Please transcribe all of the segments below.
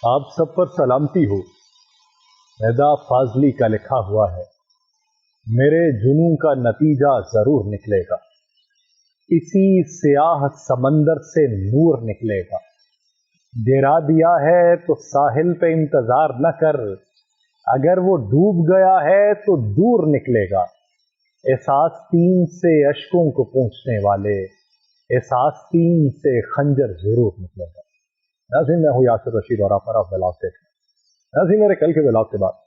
आप सब पर सलामती हो। निदा फाजली का लिखा हुआ है, मेरे जुनून का नतीजा जरूर निकलेगा। इसी सियाह समंदर से नूर निकलेगा। गिरा दिया है तो साहिल पे इंतजार न कर, अगर वो डूब गया है तो दूर निकलेगा। इस आस्तीन से अश्कों को पूछने वाले, इस आस्तीन से खंजर जरूर निकलेगा। नाज़रीन, मैं हूँ यासिर रशीद और आप मेरा व्लॉग देख रहे हैं। नाज़रीन, मेरे कल के व्लॉग के बाद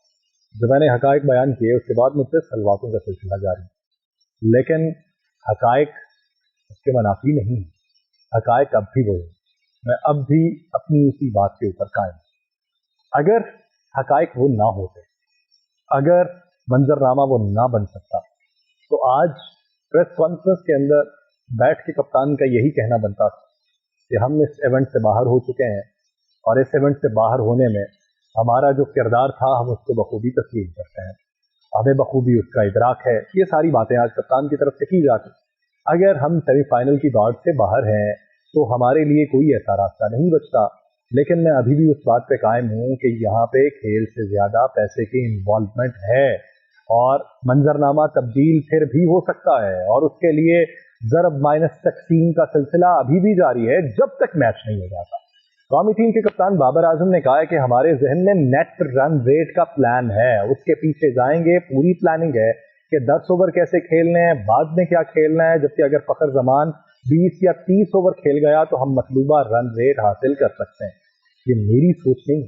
जो मैंने हकायक बयान किए उसके बाद मुझसे सलवातों का सिलसिला जारी है, लेकिन हकायक उसके मनाफी नहीं है। हकायक अब भी वही, मैं अब भी अपनी उसी बात के ऊपर कायम। अगर हकायक वो ना होते, अगर मंजरनामा वो ना बन सकता, तो आज प्रेस कॉन्फ्रेंस के अंदर बैठ के कप्तान का यही कहना बनता था कि हम इस इवेंट से बाहर हो चुके हैं और इस इवेंट से बाहर होने में हमारा जो किरदार था हम उसको बखूबी तस्लीम करते हैं, हमें बखूबी उसका इदराक है। ये सारी बातें आज कप्तान की तरफ से की जाती। अगर हम सेमीफाइनल की दौड़ से बाहर हैं तो हमारे लिए कोई ऐसा रास्ता नहीं बचता, लेकिन मैं अभी भी उस बात पे कायम हूँ कि यहाँ पे खेल से ज्यादा पैसे की इन्वॉल्वमेंट है और मंजरनामा तब्दील फिर भी हो सकता है और उसके लिए ज़रब माइनस तकसीम का सिलसिला अभी भी जारी है जब तक मैच नहीं हो जाता। कौमी टीम के कप्तान बाबर आजम ने कहा है कि हमारे जहन में नेट रन रेट का प्लान है, उसके पीछे जाएंगे, पूरी प्लानिंग है कि 10 ओवर कैसे खेलने हैं, बाद में क्या खेलना है, जबकि अगर फखर जमान 20 या 30 ओवर खेल गया तो हम मतलूबा रन रेट हासिल कर सकते हैं। ये मेरी सोच नहीं,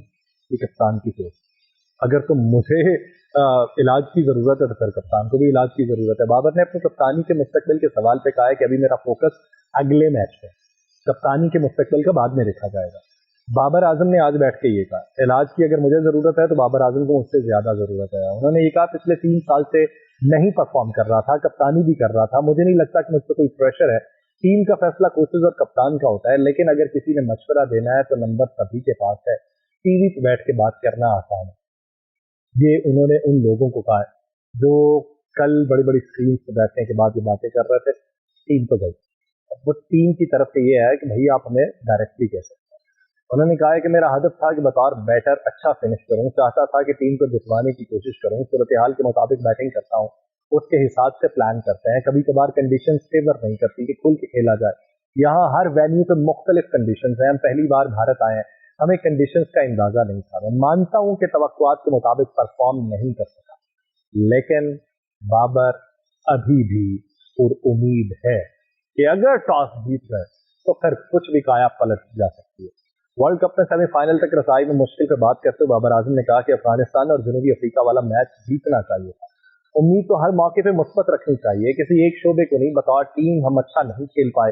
ये कप्तान की सोच। अगर तो मुझे इलाज की जरूरत है तो फिर कप्तान को भी इलाज की जरूरत है। बाबर ने अपनी कप्तानी के मुस्तकबिल के सवाल पे कहा है कि अभी मेरा फोकस अगले मैच पे, कप्तानी के मुस्तकबिल का बाद में देखा जाएगा। बाबर आजम ने आज बैठ के ये कहा, इलाज की अगर मुझे जरूरत है तो बाबर आजम को मुझसे ज्यादा जरूरत है। उन्होंने ये कहा पिछले 3 साल से नहीं परफॉर्म कर रहा था, कप्तानी भी कर रहा था, मुझे नहीं लगता कि मुझ पर कोई प्रेशर है। टीम का फैसला कोचेज और कप्तान का होता है, लेकिन अगर किसी ने मशवरा देना है तो नंबर सभी के पास है, टीवी पे बैठ के बात करना आसान है। ये उन्होंने उन लोगों को कहा है जो कल बड़ी बड़ी स्क्रीन पे बैठने के बाद ये बातें कर रहे थे। टीम तो गई, वो टीम की तरफ से ये है कि भाई आप हमें डायरेक्टली कह सकते हैं। उन्होंने कहा है कि मेरा हदफ था कि बतौर बैटर अच्छा फिनिश करूं, चाहता था कि टीम को जितवाने की कोशिश करूं, सूरत हाल के मुताबिक बैटिंग करता हूं, उसके हिसाब से प्लान करते हैं। कभी कभार कंडीशन फेवर नहीं करती कि खुल के खेला जाए। यहाँ हर वेन्यू पे मुख्तलिफ कंडीशन है, हम पहली बार भारत आए हैं, हमें कंडीशंस का अंदाजा नहीं था। मैं मानता हूं कि तवक्कुआत के मुताबिक परफॉर्म नहीं कर सका, लेकिन बाबर अभी भी उम्मीद है कि अगर टॉस जीत गए तो फिर कुछ भी काया पलट जा सकती है। वर्ल्ड कप में सेमीफाइनल तक रसाई में मुश्किल पर बात करते हुए बाबर आजम ने कहा कि अफगानिस्तान और जनूबी अफ्रीका वाला मैच जीतना चाहिए था। उम्मीद तो हर मौके पे मुस्बत रखनी चाहिए, किसी एक शोबे को नहीं। बतौर टीम हम अच्छा नहीं खेल पाए,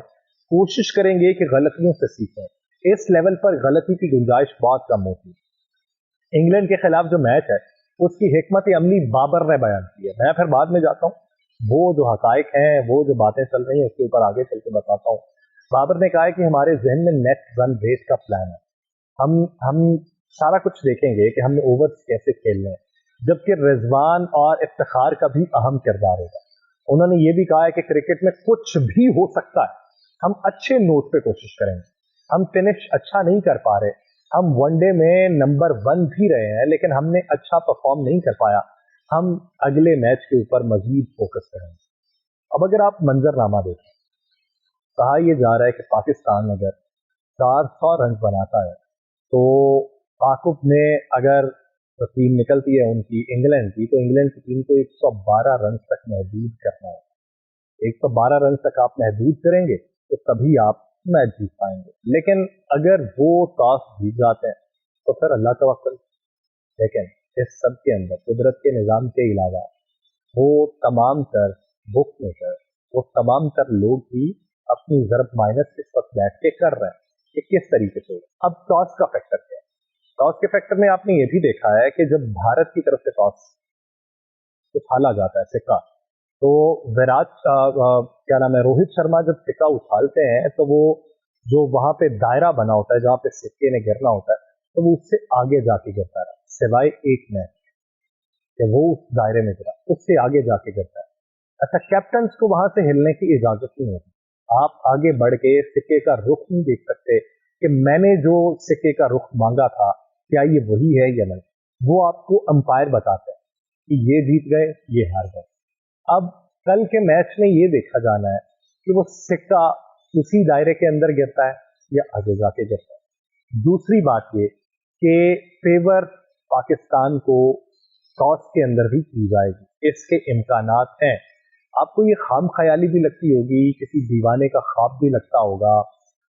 कोशिश करेंगे कि गलतियों से सीखें। इस लेवल पर गलती की गुंजाइश बहुत कम होती है। इंग्लैंड के खिलाफ जो मैच है उसकी हिकमत अमली बाबर ने बयान की है। मैं फिर बाद में जाता हूँ, वो जो हकायक हैं, वो जो बातें चल रही हैं उसके ऊपर आगे चल के बताता हूँ। बाबर ने कहा है कि हमारे जहन में नेट रन रेट का प्लान है, हम सारा कुछ देखेंगे कि हमने ओवर्स कैसे खेलने हैं, जबकि रिजवान और इफ्तिखार का भी अहम किरदार होगा। उन्होंने ये भी कहा है कि क्रिकेट में कुछ भी हो सकता है, हम अच्छे नोट पे कोशिश करेंगे। हम फिनिश अच्छा नहीं कर पा रहे, हम वनडे में नंबर 1 भी रहे हैं, लेकिन हमने अच्छा परफॉर्म नहीं कर पाया। हम अगले मैच के ऊपर मजीद फोकस करेंगे। अब अगर आप मंजरनामा देखें, कहा यह जा रहा है कि पाकिस्तान अगर 400 रन बनाता है तो आकुब में अगर तो टीम निकलती है उनकी इंग्लैंड की, तो इंग्लैंड की टीम को 112 रन तक महदूद करना है। 112 रन तक आप महदूद करेंगे तो तभी आप मैच जीत पाएंगे। लेकिन अगर वो टॉस जीत जाते हैं तो फिर अल्लाह तवक्कुल। लेकिन इस सब के अंदर कुदरत के निज़ाम के अलावा वो तमाम तर बुक मेकर, वो तमाम तर लोग भी अपनी ज़रब माइनस इस वक्त बैठ के कर रहे हैं कि किस तरीके से। अब टॉस का फैक्टर क्या है? टॉस के फैक्टर में आपने ये भी देखा है कि जब भारत की तरफ से टॉस उछाला जाता है सिक्का, तो विराट क्या नाम है, रोहित शर्मा जब सिक्का उछालते हैं तो वो जो वहां पे दायरा बना होता है जहां पे सिक्के ने गिरना होता है, तो वो उससे आगे जाके गिरता है, सिवाय एक मैच कि वो उस दायरे में गिरा, उससे आगे जाके गिरता है। अच्छा, कैप्टन को वहां से हिलने की इजाजत नहीं होती। आप आगे बढ़ के सिक्के का रुख नहीं देख सकते कि मैंने जो सिक्के का रुख मांगा था क्या ये वही है या नहीं, वो आपको अंपायर बताता है कि ये जीत गए ये हार गए। अब कल के मैच में ये देखा जाना है कि वो सिक्का उसी दायरे के अंदर गिरता है या आगे जाके गिरता है। दूसरी बात ये कि फेवर पाकिस्तान को टॉस के अंदर भी की जाएगी, इसके इम्कानात हैं। आपको ये खाम ख्याली भी लगती होगी, किसी दीवाने का ख्वाब भी लगता होगा,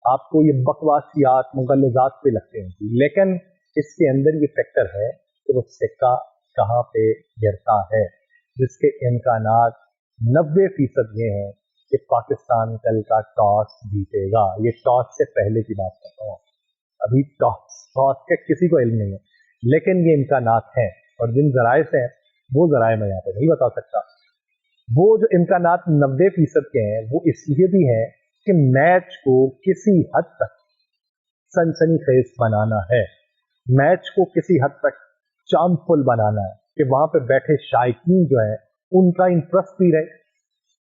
आपको ये बकवासियात मुगलजात भी लगते होंगी, लेकिन इसके अंदर ये फैक्टर है कि वो सिक्का कहाँ पे गिरता है, जिसके इम्कानात 90% ये हैं कि पाकिस्तान कल का टॉस जीतेगा। ये टॉस से पहले की बात कर रहा हूँ, अभी टॉस का किसी को इल्म नहीं है, लेकिन ये इम्कानात हैं। और जिन जराए से हैं वो जराए मैं यहाँ पे नहीं बता सकता। वो जो इम्कानात 90% के हैं वो इसलिए भी हैं कि मैच को किसी हद तक सनसनीखेज बनाना है, मैच को किसी हद तक चार्मफुल बनाना है कि वहां पे बैठे शायकीन जो है उनका इंटरेस्ट भी रहे,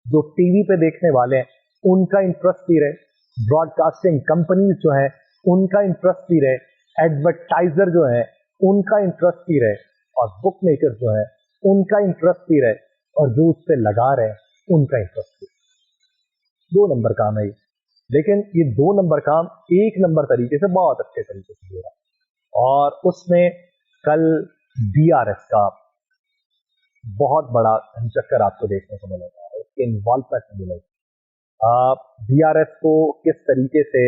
जो टीवी पे देखने वाले हैं उनका इंटरेस्ट भी रहे, ब्रॉडकास्टिंग कंपनीज जो है उनका इंटरेस्ट भी रहे, एडवर्टाइजर जो है उनका इंटरेस्ट भी रहे, और बुक मेकर जो है उनका इंटरेस्ट भी रहे, और जो उस पर लगा रहे उनका इंटरेस्ट भी। 2 नंबर काम है ये, लेकिन ये 2 नंबर काम 1 नंबर तरीके से बहुत अच्छे तरीके से हो रहा है। और उसमें कल DRS का बहुत बड़ा चक्कर आपको देखने को मिलेगा, उसके इन्वॉल्वमेंट मिलेगा। DRS को किस तरीके से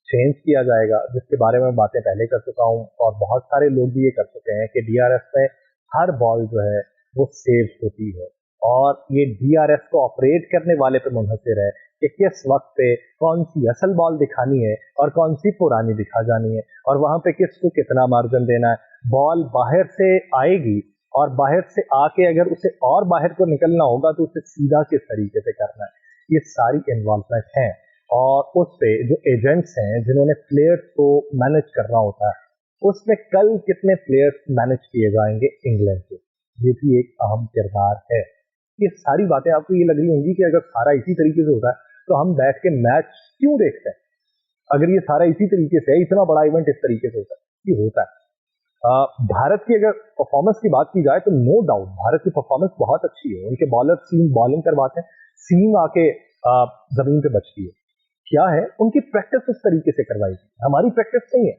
चेंज किया जाएगा, जिसके बारे में बातें पहले कर चुका हूं, और बहुत सारे लोग भी ये कर चुके हैं कि DRS में हर बॉल जो है वो सेव होती है, और ये DRS को ऑपरेट करने वाले पे मुनहसर है कि किस वक्त पे कौन सी असल बॉल दिखानी है और कौन सी पुरानी दिखा जानी है, और वहां पे किसको कितना मार्जिन देना है। बॉल बाहर से आएगी और बाहर से आके अगर उसे और बाहर को निकलना होगा तो उसे सीधा किस तरीके से करना है, ये सारी इन्वॉल्वमेंट है। और उस पे जो एजेंट्स हैं जिन्होंने प्लेयर्स को मैनेज करना होता है, उसमें कल कितने प्लेयर्स मैनेज किए जाएंगे इंग्लैंड के, ये भी एक अहम किरदार है। ये सारी बातें आपको ये लग रही होंगी कि अगर सारा इसी तरीके से होता है तो हम बैठ के मैच क्यों देखते हैं, अगर ये सारा इसी तरीके से है, इतना बड़ा इवेंट इस तरीके से होता है, ये होता है। भारत की अगर परफॉर्मेंस की बात की जाए तो नो डाउट भारत की परफॉर्मेंस बहुत अच्छी है, उनके बॉलर सीम बॉलिंग करवाते हैं, सीम आके जमीन पे बचती है। क्या है, उनकी प्रैक्टिस उस तरीके से करवाई थी, हमारी प्रैक्टिस नहीं है।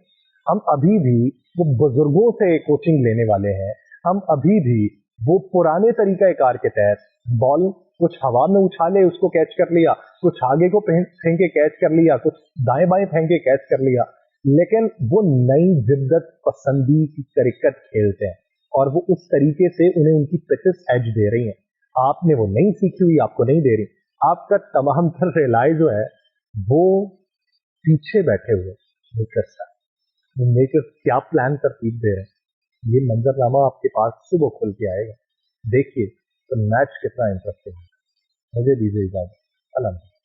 हम अभी भी वो बुजुर्गों से कोचिंग लेने वाले हैं, हम अभी भी वो पुराने तरीका कार के तहत बॉल कुछ हवा में उछाले उसको कैच कर लिया, कुछ आगे को फेंके कैच कर लिया, कुछ दाएं बाएं फेंके कैच कर लिया, लेकिन वो नई जिद्दत पसंदी की क्रिकेट खेलते हैं और वो उस तरीके से उन्हें उनकी पिचेस एज दे रही हैं। आपने वो नहीं सीखी हुई, आपको नहीं दे रही। आपका तमाम तर रिलाई जो है वो पीछे बैठे हुए मेकर्स क्या प्लान तरतीब दे रहे हैं, ये मंजरनामा आपके पास सुबह खुल के आएगा, देखिए तो मैच कितना इंटरेस्टिंग है। मुझे दीजिए इजाजत, अल्लाह।